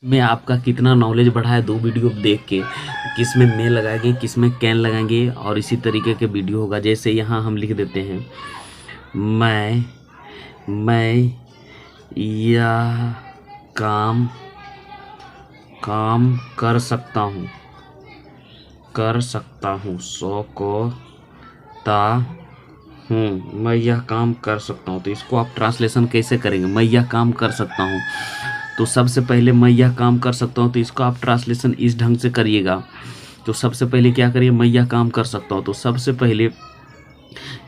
में आपका कितना नॉलेज बढ़ा है 2 वीडियो देख के। किस में मैं लगाएंगे, किस में कैन लगाएंगे और इसी तरीके के वीडियो होगा। जैसे यहाँ हम लिख देते हैं मैं यह काम कर सकता हूँ सोचता हूँ। मैं यह काम कर सकता हूँ, तो इसको आप ट्रांसलेशन कैसे करेंगे? मैं यह काम कर सकता हूँ, तो सबसे पहले मैं यह काम कर सकता हूँ, तो इसको आप ट्रांसलेशन इस ढंग से करिएगा। तो सबसे पहले क्या करिए, मैं यह काम कर सकता हूँ, तो सबसे पहले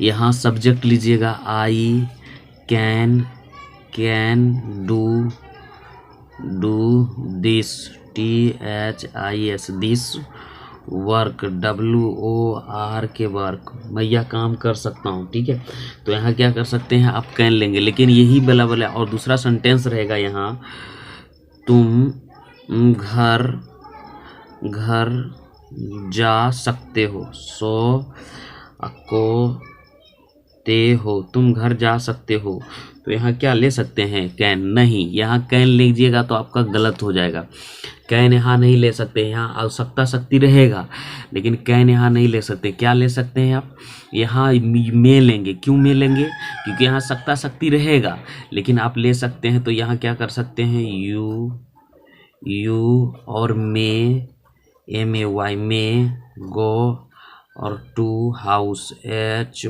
यहाँ सब्जेक्ट लीजिएगा I can do this THIS this work WOR के वर्क। मैं यह काम कर सकता हूँ, ठीक है। तो यहाँ क्या कर सकते हैं, आप कैन लेंगे, लेकिन यही बला और दूसरा सेंटेंस रहेगा यहाँ, तुम घर जा सकते हो तुम घर जा सकते हो। तो यहाँ क्या ले सकते हैं, कैन नहीं। यहाँ कैन लीजिएगा तो आपका गलत हो जाएगा। कैन यहाँ नहीं ले सकते, यहाँ आवश्यकता शक्ति रहेगा, लेकिन कैन यहाँ नहीं ले सकते। क्या ले सकते हैं आप, यहाँ में लेंगे। क्यों में लेंगे, क्योंकि यहाँ सत्ता शक्ति रहेगा, लेकिन आप ले सकते हैं। तो यहाँ क्या कर सकते हैं, यू और में MAY में गो और टू हाउस HOUSE।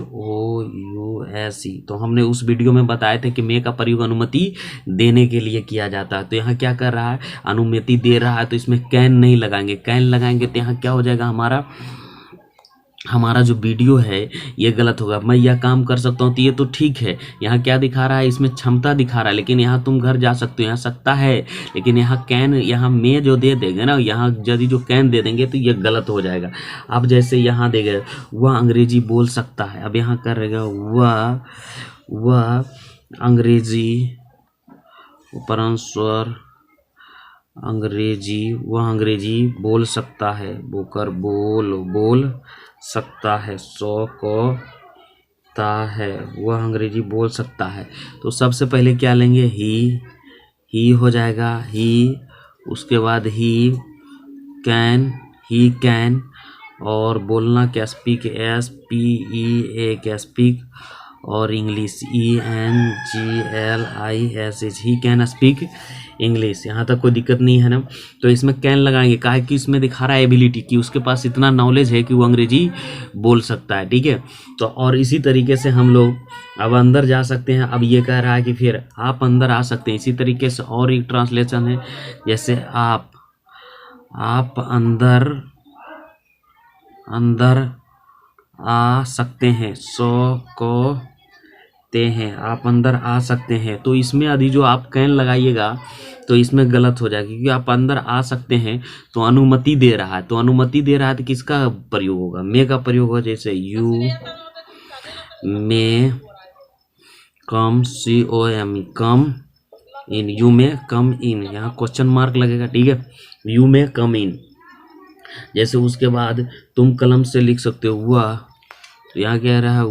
तो हमने उस वीडियो में बताया था कि मे का प्रयोग अनुमति देने के लिए किया जाता है। तो यहाँ क्या कर रहा है, अनुमति दे रहा है, तो इसमें कैन नहीं लगाएंगे। कैन लगाएंगे तो यहाँ क्या हो जाएगा, हमारा जो वीडियो है ये गलत होगा। मैं यह काम कर सकता हूँ, तो ये तो ठीक है। यहाँ क्या दिखा रहा है, इसमें क्षमता दिखा रहा है, लेकिन यहाँ तुम घर जा सकते हो, यहाँ सकता है, लेकिन यहाँ कैन, यहाँ में जो दे देंगे ना, यहाँ यदि जो कैन दे देंगे तो ये गलत हो जाएगा। अब जैसे यहाँ देंगे वह अंग्रेजी बोल सकता है, अब यहाँ कर रहेगा वह अंग्रेजी उपरस्वर अंग्रेजी, वह अंग्रेजी बोल सकता है, बोकर बोल सकता है, सोचता है, वह अंग्रेजी बोल सकता है। तो सबसे पहले क्या लेंगे, ही हो जाएगा, ही। उसके बाद ही कैन और बोलना क्या, स्पीक SPEAK स्पीक, और English ENGLISH he can speak English. यहाँ तक कोई दिक्कत नहीं है ना। तो इसमें कैन लगाएंगे, काहे कि इसमें दिखा रहा है एबिलिटी कि उसके पास इतना नॉलेज है कि वो अंग्रेजी बोल सकता है, ठीक है। तो और इसी तरीके से हम लोग अब अंदर जा सकते हैं। अब ये कह रहा है कि फिर आप अंदर आ सकते हैं। इसी तरीके से और एक ट्रांसलेशन है, जैसे आप अंदर आ सकते हैं, आप अंदर आ सकते हैं। तो इसमें यदि जो आप कैन लगाइएगा तो इसमें गलत हो जाएगा, क्योंकि आप अंदर आ सकते हैं तो अनुमति दे रहा है। तो अनुमति दे रहा है तो किसका प्रयोग होगा, मे का प्रयोग होगा। जैसे you may come come in, you में कम इन, यहाँ क्वेश्चन मार्क लगेगा, ठीक है। यू में कम इन। जैसे उसके बाद तुम कलम से लिख सकते हो वह, तो यहाँ कह रहा है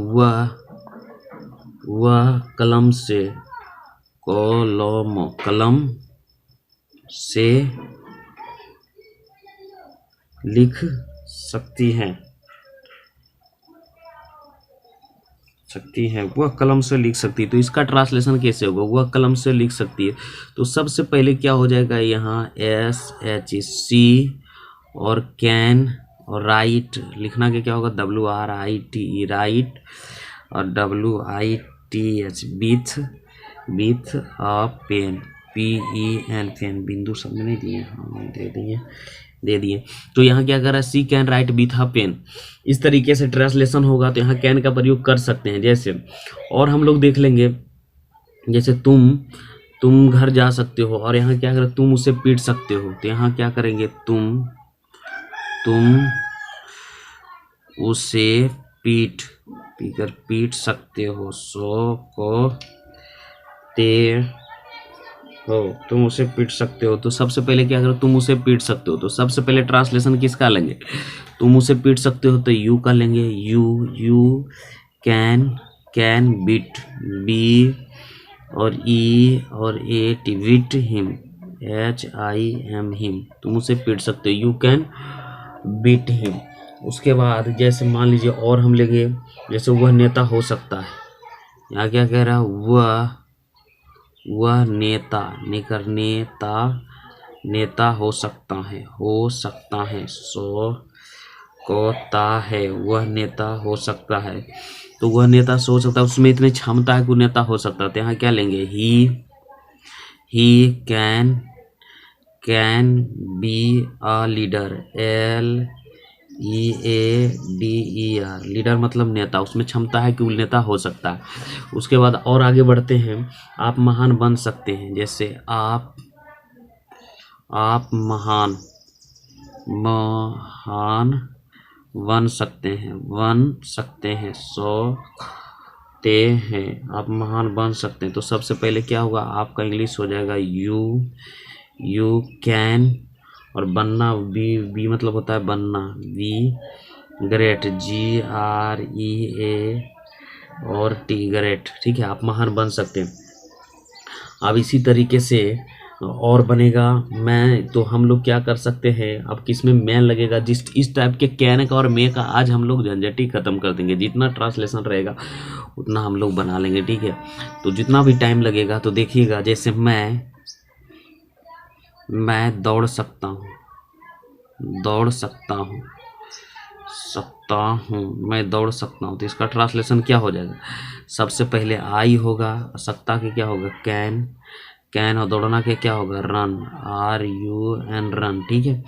वह कलम से लिख सकती है, वह कलम से लिख सकती है। तो इसका ट्रांसलेशन कैसे होगा, वह कलम से लिख सकती है। तो सबसे पहले क्या हो जाएगा, यहाँ SHC और कैन और राइट लिखना के क्या होगा, WRITE राइट, और WITH with a pen, PEN pen. बिंदु सब में नहीं दिए, हाँ दे दिए। तो यहाँ क्या कर रहा है, she can write with a pen. इस तरीके से ट्रांसलेशन होगा। तो यहाँ कैन का प्रयोग कर सकते हैं। जैसे और हम लोग देख लेंगे, जैसे तुम घर जा सकते हो, और यहाँ क्या करें, तुम उसे पीट सकते हो। तो यहाँ क्या करेंगे, तुम उसे पीट सकते हो, तुम उसे पीट सकते हो। तो सबसे पहले क्या करो, तुम उसे पीट सकते हो। तो सबसे पहले ट्रांसलेशन किसका लेंगे, तुम उसे पीट सकते हो, तो यू का लेंगे। यू कैन बीट, B और E और A beat him, HIM him, तुम उसे पीट सकते हो, यू कैन बीट हिम। उसके बाद जैसे मान लीजिए और हम लेंगे, जैसे वह नेता हो सकता है, यहाँ क्या कह रहा है, वह नेता, नेकर नेता, नेता हो सकता है, सो कोता है, वह नेता हो सकता है। तो वह नेता हो सकता है, उसमें इतनी क्षमता है कि वो नेता हो सकता है। तो यहाँ क्या लेंगे, he can be a leader, LEADER, leader मतलब नेता, उसमें क्षमता है कि वो नेता हो सकता है। उसके बाद और आगे बढ़ते हैं, आप महान बन सकते हैं, जैसे आप महान बन सकते हैं, सकते हैं, आप महान बन सकते हैं। तो सबसे पहले क्या होगा, आपका इंग्लिश हो जाएगा यू कैन, और बनना, बी मतलब होता है बनना, वी ग्रेट, GREAT, ग्रेट, ठीक है, आप महान बन सकते हैं। अब इसी तरीके से और बनेगा मैं, तो हम लोग क्या कर सकते हैं, अब किसमें मैन लगेगा, जिस इस टाइप के कैन का और मे का आज हम लोग झंझट ही खत्म कर देंगे। जितना ट्रांसलेशन रहेगा उतना हम लोग बना लेंगे, ठीक है। तो जितना भी टाइम लगेगा तो देखिएगा, जैसे मैं दौड़ सकता हूँ, मैं दौड़ सकता हूँ। तो इसका ट्रांसलेशन क्या हो जाएगा, सबसे पहले आई होगा, सकता के क्या होगा कैन, और दौड़ना के क्या होगा रन, RUN रन, ठीक है।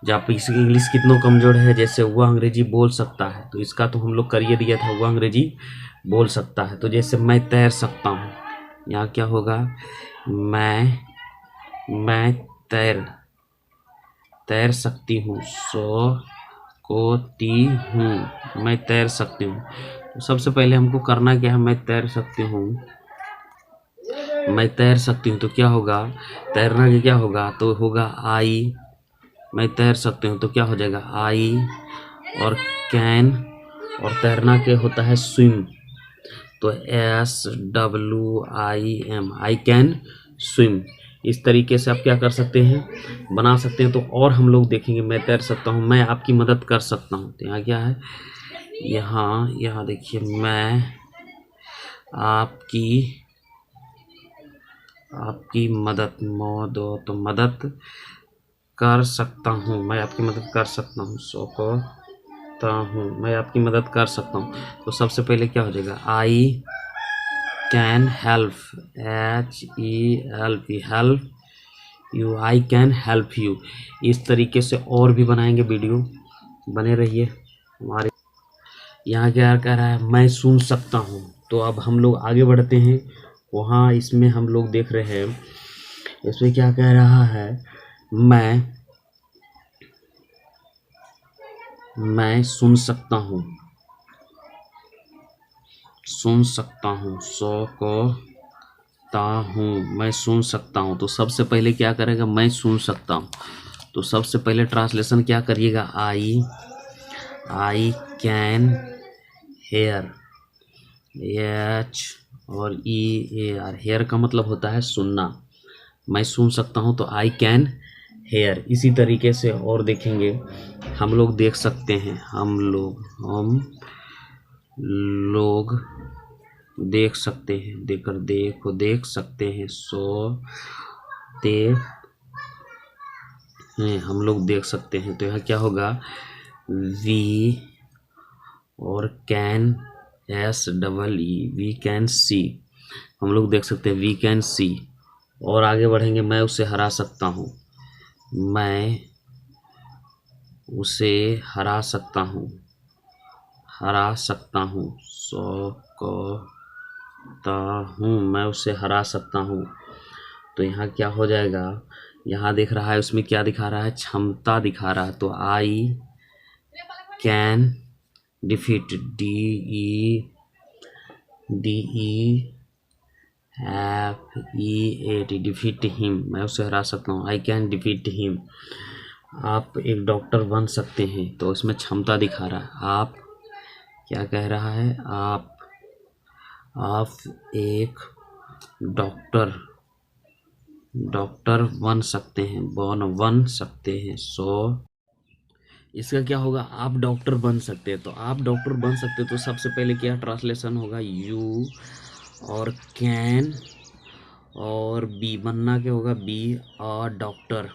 जब इसकी इंग्लिश कितना कमजोर है, जैसे वह अंग्रेजी बोल सकता है, तो इसका तो हम लोग कर ही दिया था, वह अंग्रेजी बोल सकता है। तो जैसे मैं तैर सकता हूँ, यहाँ क्या होगा, मैं तैर सकती हूँ, कोती हूँ, मैं तैर सकती हूँ। तो सबसे पहले हमको करना क्या है, मैं तैर सकती हूँ, तो क्या होगा, तैरना के क्या होगा, तो होगा आई, मैं तैर सकती हूँ, तो क्या हो जाएगा आई, और कैन, और तैरना के होता है स्विम, तो SWIM, आई कैन स्विम। इस तरीके से आप क्या कर सकते हैं, बना सकते हैं। तो और हम लोग देखेंगे, मैं तैर सकता हूँ, मैं आपकी मदद कर सकता हूँ। तो यहाँ क्या है, यहाँ देखिए, मैं आपकी मदद, तो मदद कर सकता हूँ, मैं आपकी मदद कर सकता हूँ, मैं आपकी मदद कर सकता हूँ। तो सबसे पहले क्या हो जाएगा, I can help, help you, I can help you. इस तरीके से और भी बनाएंगे वीडियो, बने रहिए हमारे। यहाँ क्या कह रहा है, मैं सुन सकता हूँ। तो अब हम लोग आगे बढ़ते हैं, वहाँ इसमें हम लोग देख रहे हैं, इसमें क्या कह रहा है, मैं सुन सकता हूँ, मैं सुन सकता हूँ। तो सबसे पहले क्या करेगा, मैं सुन सकता हूँ। तो सबसे पहले ट्रांसलेशन क्या करिएगा, आई कैन हेयर, H और EAR, हेयर का मतलब होता है सुनना, मैं सुन सकता हूँ, तो आई कैन हेयर। इसी तरीके से और देखेंगे, हम लोग देख सकते हैं, हम लोग देख सकते हैं, देख सकते हैं, सोते हैं, हम लोग देख सकते हैं। तो यहाँ क्या होगा, वी और can, SEE, we can see, हम लोग देख सकते हैं, वी कैन सी। और आगे बढ़ेंगे, मैं उसे हरा सकता हूँ, मैं उसे हरा सकता हूँ, मैं उसे हरा सकता हूँ। तो यहाँ क्या हो जाएगा, यहाँ देख रहा है, उसमें क्या दिखा रहा है, क्षमता दिखा रहा है। तो I can defeat, DEFEAT, defeat him, मैं उसे हरा सकता हूँ, आई कैन डिफीट हिम। आप एक डॉक्टर बन सकते हैं, तो इसमें क्षमता दिखा रहा है। आप क्या कह रहा है, आप एक डॉक्टर डॉक्टर बन सकते हैं, बन सकते हैं। सो इसका क्या होगा, आप डॉक्टर बन सकते हैं। तो आप डॉक्टर बन सकते हैं तो सबसे पहले क्या ट्रांसलेशन होगा, यू और कैन और बी बनना क्या होगा, बी और डॉक्टर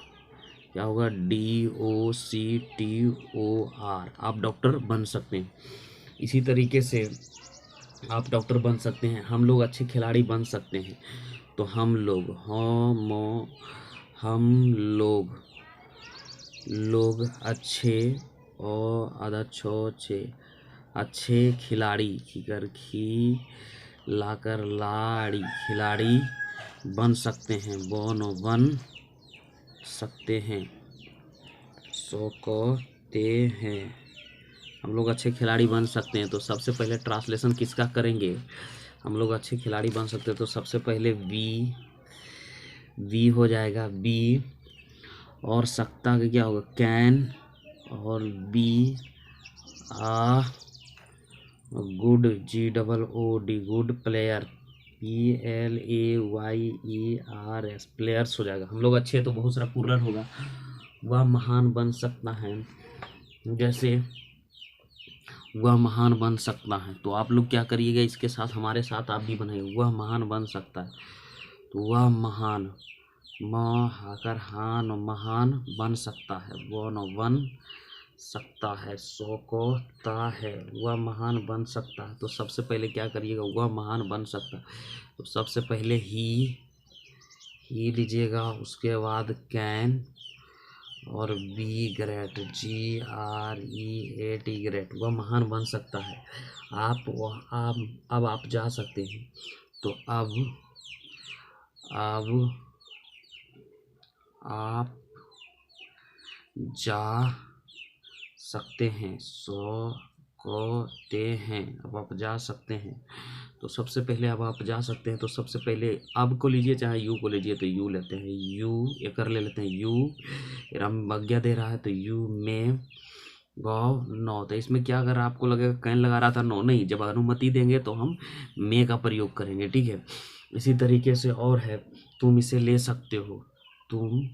क्या होगा, DOCTOR। आप डॉक्टर बन सकते हैं। इसी तरीके से आप डॉक्टर बन सकते हैं। हम लोग अच्छे खिलाड़ी बन सकते हैं। तो हम लोग हम लोग अच्छे और आधा छो छे अच्छे खिलाड़ी लाकर लाड़ी खिलाड़ी बन सकते हैं, बन सकते हैं। सोचते हैं हम लोग अच्छे खिलाड़ी बन सकते हैं। तो सबसे पहले ट्रांसलेशन किसका करेंगे, हम लोग अच्छे खिलाड़ी बन सकते हैं तो सबसे पहले वी हो जाएगा, बी और सकता का क्या होगा, कैन और be a good, GOOD good player, PLAYERS players हो जाएगा। हम लोग अच्छे हैं तो बहुत सारा प्लूरल होगा, वह महान बन सकता है। जैसे वह महान बन सकता है, तो आप लोग क्या करिएगा, इसके साथ हमारे साथ आप भी बनाइए, वह महान बन सकता है। तो वह महान महान बन सकता है, बन सकता है। सोचता है वह महान बन सकता है। तो सबसे पहले क्या करिएगा, वह महान बन सकता है तो सबसे पहले ही लीजिएगा, उसके बाद कैन और बी ग्रेट, GREAT ग्रेट, वह महान बन सकता है। अब आप जा सकते हैं। तो अब आप जा सकते हैं, सोचते हैं, अब आप जा सकते हैं। तो सबसे पहले अब आप जा सकते हैं तो सबसे पहले अब को लीजिए, चाहे यू को लीजिए, तो यू लेते हैं, यू ये कर ले लेते हैं, यू राम आज्ञा दे रहा है तो यू में गो नो। तो इसमें क्या, अगर आपको लगेगा कैन लगा रहा था, नो नहीं, जब अनुमति देंगे तो हम मे का प्रयोग करेंगे, ठीक है। इसी तरीके से और है, तुम इसे ले सकते हो, तुम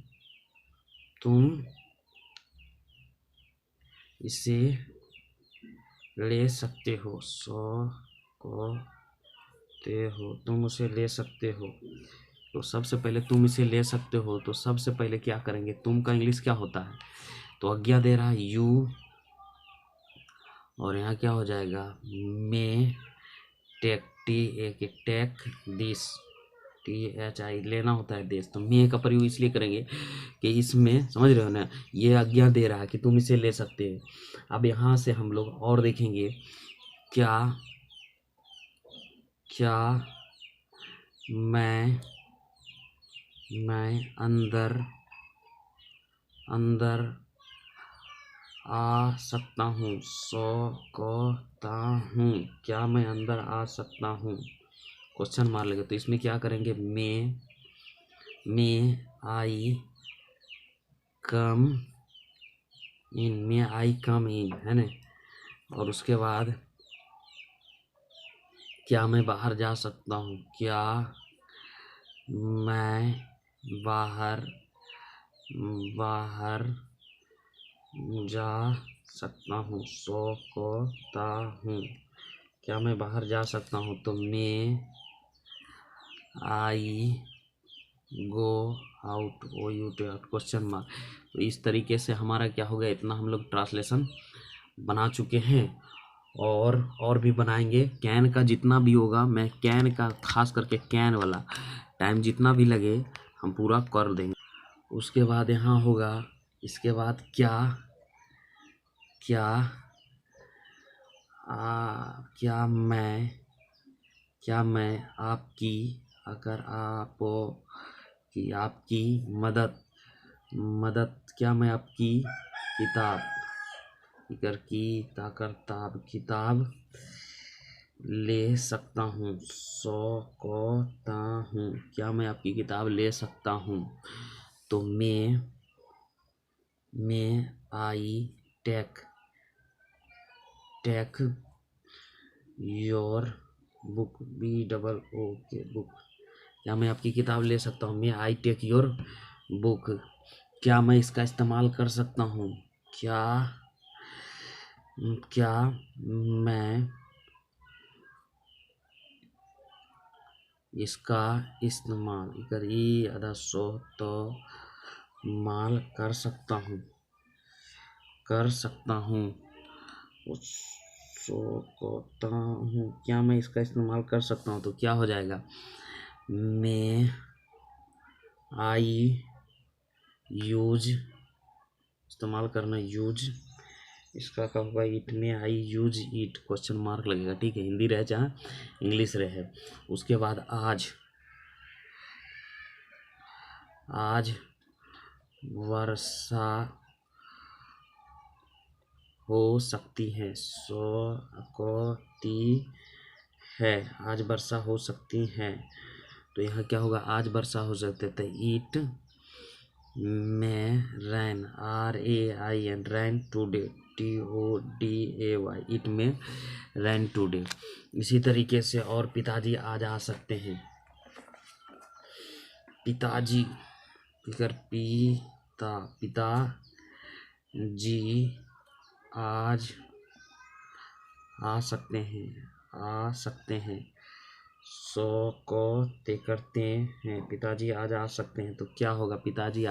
इसे ले सकते हो, तुम उसे ले सकते हो। तो सबसे पहले तुम इसे ले सकते हो, तो सबसे पहले क्या करेंगे, तुम का इंग्लिश क्या होता है, तो आज्ञा दे रहा है यू और यहाँ क्या हो जाएगा, मे टेक दिस, THI लेना होता है देश। तो मे का प्रयोग इसलिए करेंगे कि इसमें समझ रहे हो ना, ये आज्ञा दे रहा है कि तुम इसे ले सकते हो। अब यहाँ से हम लोग और देखेंगे, क्या मैं अंदर आ सकता हूँ, सकता हूँ, क्या मैं अंदर आ सकता हूँ, क्वेश्चन मार लेंगे। तो इसमें क्या करेंगे, मे आई कम इन, है ना। और उसके बाद क्या मैं बाहर जा सकता हूँ, क्या मैं बाहर जा सकता हूँ, सकता हूँ, क्या मैं बाहर जा सकता हूँ। तो मे आई गो आउट, क्वेश्चन मार्क। तो इस तरीके से हमारा क्या हो गया, इतना हम लोग ट्रांसलेशन बना चुके हैं और भी बनाएंगे। कैन का जितना भी होगा, मैं कैन का खास करके कैन वाला टाइम जितना भी लगे हम पूरा कर देंगे। उसके बाद यहाँ होगा, इसके बाद क्या क्या मैं आपकी, अगर आपकी मदद क्या मैं आपकी किताब ले सकता हूँ, सकता हूँ, क्या मैं आपकी किताब ले सकता हूँ। तो मैं I take your book, BOOK book, क्या मैं आपकी किताब ले सकता हूँ? May I take your book? क्या मैं इसका इस्तेमाल कर सकता हूँ? क्या मैं इसका इस्तेमाल माल कर सकता हूँ? क्या मैं इसका इस्तेमाल कर सकता हूँ? तो क्या हो जाएगा? मैं आई यूज, इस्तेमाल करना, यूज, इसका क्या होगा? इट में आई यूज इट, क्वेश्चन मार्क लगेगा। ठीक है, हिंदी रहे चाहे इंग्लिश रहे। उसके बाद आज वर्षा हो सकती है। आज वर्षा हो सकती है। तो यहाँ क्या होगा? आज वर्षा हो सकती है, तो it may rain, RAIN, rain today, TODAY, it may rain today. इसी तरीके से और पिताजी आज आ सकते हैं। पिताजी, पिताजी आज आ सकते हैं। सो को ते करते हैं, पिताजी आज आ सकते हैं। तो क्या होगा? पिताजी